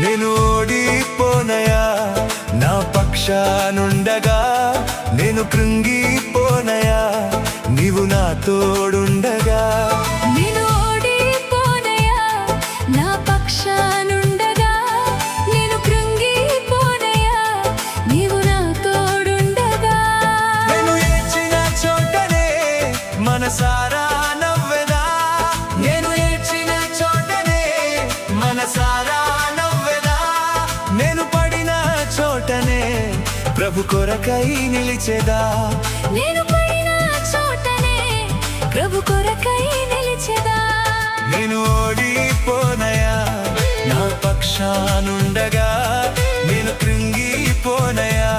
నేను ఓడిపోనయా నా పక్షానుండగా, నేను కృంగిపోనయా నీవు నా తోడుండగా. నేను ఓడిపోనయా నా పక్షానుండగా, నేను కృంగిపోనయా నీవు నా తోడుండగా. నేను ఏడ్చిన చోటనే మనసారా నవ్వెదా, నేను ఏడ్చిన చోటనే మనసారా నవ్వెదా. నేను పడిన చోటనే ప్రభు కొరకై నిలిచెదా, నేను పడిన చోటనే ప్రభు కొరకై నిలిచెదా. నేను ఓడిపోనయా నా పక్షానుండగా, నేను కృంగిపోనయా